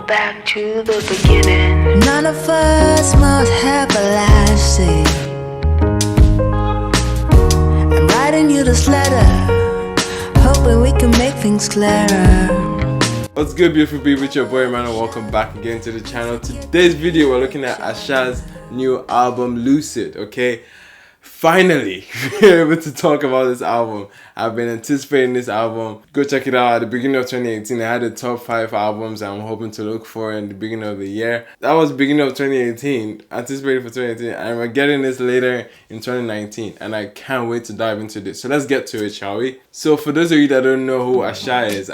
back to the beginning. None of us must have a last say. I'm writing you this letter, hoping we can make things clearer. What's good, beautiful people? It's your boy man, and welcome back again to the channel. Today's video we're looking at ASA's new album Lucid. Okay, finally we're able to talk about this album. I've been anticipating this album. Go check it out. At the beginning of 2018 I had the top 5 albums I'm hoping to look for in the beginning of the year. That was the beginning of 2018, anticipated for 2018, and we're getting this later in 2019, and I can't wait to dive into this. So let's get to it, shall we? So for those of you that don't know who ASA is,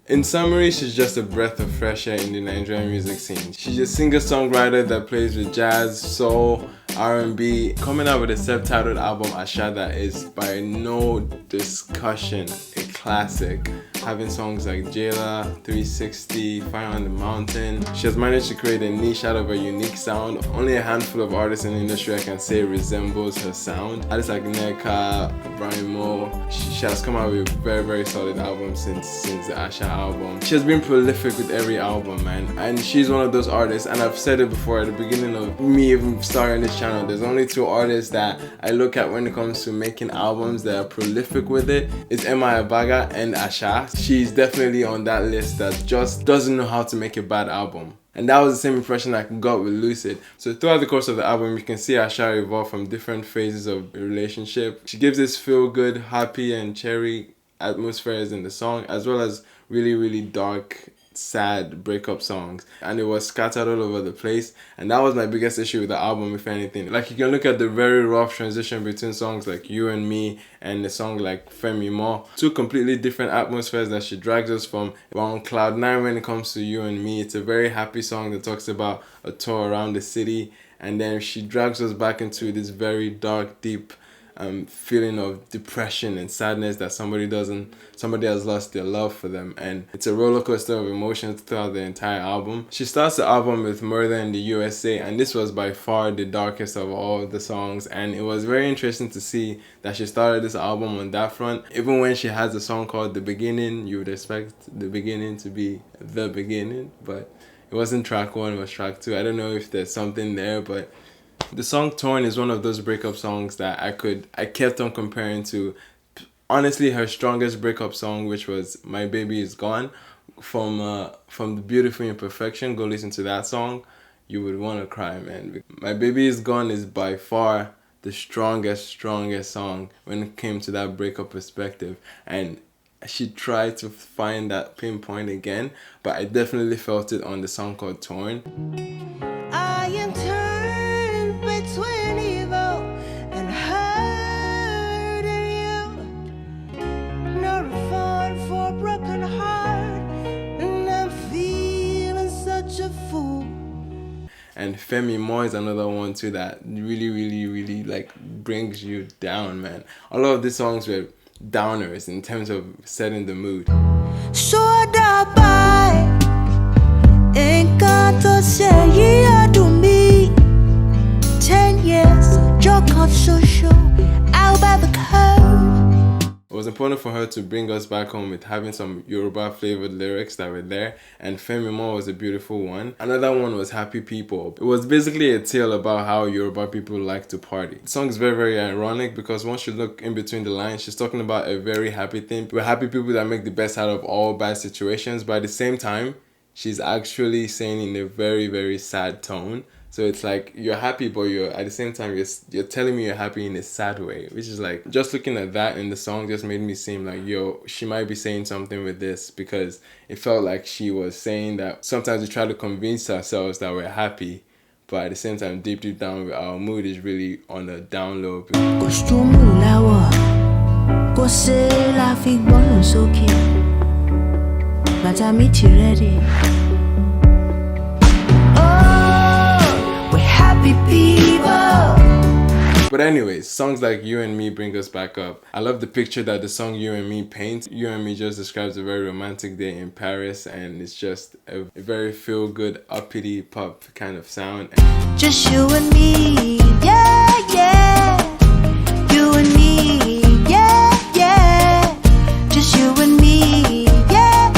in summary, she's just a breath of fresh air in the Nigerian music scene. She's a singer-songwriter that plays with jazz, soul, R&B, coming out with a self-titled album, ASA, that is by no discussion a classic, having songs like Jailer, 360, Fire on the Mountain. She has managed to create a niche out of a unique sound. Only a handful of artists in the industry I can say resembles her sound. Artists like Neka, Brian Mo. She has come out with a very solid album since the ASA album. She has been prolific with every album, man, and she's one of those artists, and I've said it before at the beginning of me even starting this channel, there's only 2 artists that I look at when it comes to making albums that are prolific with it. It's Emma Ebaga and ASA. She's definitely on that list that just doesn't know how to make a bad album. And that was the same impression I got with Lucid. So throughout the course of the album, you can see ASA evolve from different phases of a relationship. She gives this feel-good, happy and cheery atmospheres in the song, as well as really dark, sad breakup songs, and it was scattered all over the place. And that was my biggest issue with the album, if anything. Like, you can look at the very rough transition between songs like You and Me and a song like Femi Mo, 2 completely different atmospheres that she drags us from. We're on cloud 9 when it comes to You and Me. It's a very happy song that talks about a tour around the city, and then she drags us back into this very dark, deep feeling of depression and sadness that somebody has lost their love for them, and it's a roller coaster of emotions throughout the entire album. She starts the album with Murder in the USA, and this was by far the darkest of all the songs, and it was very interesting to see that she started this album on that front. Even when she has a song called The Beginning, you would expect The Beginning to be The Beginning, but it wasn't track 1, it was track 2. I don't know if there's something there, but the song Torn is one of those breakup songs that I kept on comparing to, honestly, her strongest breakup song, which was My Baby Is Gone. From the Beautiful Imperfection, go listen to that song. You would want to cry, man. My Baby Is Gone is by far the strongest song when it came to that breakup perspective, and she tried to find that pinpoint again, but I definitely felt it on the song called Torn. I am torn between evil and hurt in you. Not fun for a broken heart, and I'm feeling such a fool. And Femi Mo is another one too that really like brings you down, man. All of these songs were downers in terms of setting the mood. So bye. Ain't got to say you to me. 10 years, joke of social, out by the curve. It was important for her to bring us back home with having some Yoruba flavored lyrics that were there, and Femi Mo was a beautiful one. Another one was Happy People. It was basically a tale about how Yoruba people like to party. The song is very ironic because once you look in between the lines, she's talking about a very happy thing. We're happy people that make the best out of all bad situations, but at the same time, she's actually saying in a very sad tone. So it's like, you're happy, but you're at the same time you're telling me you're happy in a sad way, which is like, just looking at that in the song just made me seem like, yo, she might be saying something with this, because it felt like she was saying that sometimes we try to convince ourselves that we're happy, but at the same time, deep down, our mood is really on a down low. But anyways, songs like You and Me bring us back up. I love the picture that the song You and Me paints. You and Me just describes a very romantic day in Paris, and it's just a very feel-good, uppity pop kind of sound. Just you and me, yeah. You and me, yeah. Just you and me, yeah.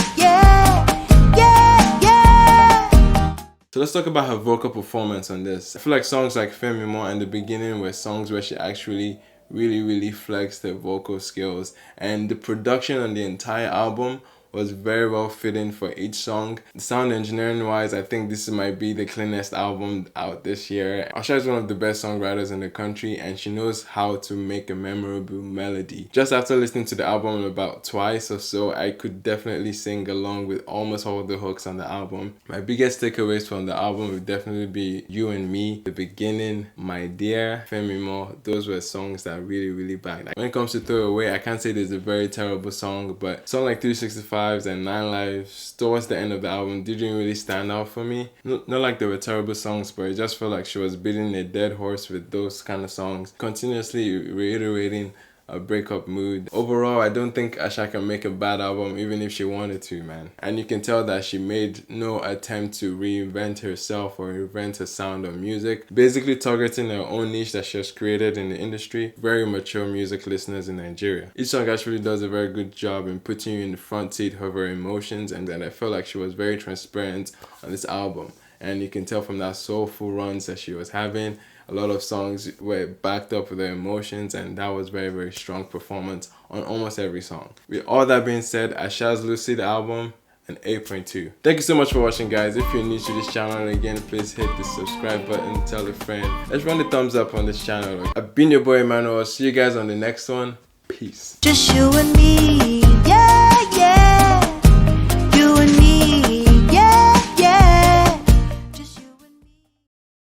talk about her vocal performance on this. I feel like songs like Femi More and The Beginning were songs where she actually really flexed her vocal skills, and the production on the entire album was very well fitting for each song. Sound engineering wise, I think this might be the cleanest album out this year. Asha is one of the best songwriters in the country, and she knows how to make a memorable melody. Just after listening to the album about twice or so, I could definitely sing along with almost all the hooks on the album. My biggest takeaways from the album would definitely be You and Me, The Beginning, My Dear, Femi More. Those were songs that really bagged. When it comes to Throw Away, I can't say there's a very terrible song, but a song like 365 and 9 Lives towards the end of the album didn't really stand out for me. Not like they were terrible songs, but it just felt like she was beating a dead horse with those kind of songs, continuously reiterating a breakup mood. Overall, I don't think Asha can make a bad album even if she wanted to, man. And you can tell that she made no attempt to reinvent herself or reinvent her sound or music, basically targeting her own niche that she has created in the industry, very mature music listeners in Nigeria. Each song actually does a very good job in putting you in the front seat of her emotions, and then I felt like she was very transparent on this album. And you can tell from that soulful runs that she was having, a lot of songs were backed up with their emotions, and that was very strong performance on almost every song. With all that being said, Asha's Lucid album, an 8.2. Thank you so much for watching, guys. If you're new to this channel, and again, please hit the subscribe button, tell a friend. Let's run the thumbs up on this channel. I've been your boy Emmanuel. See you guys on the next one. Peace. Just you and me, yeah.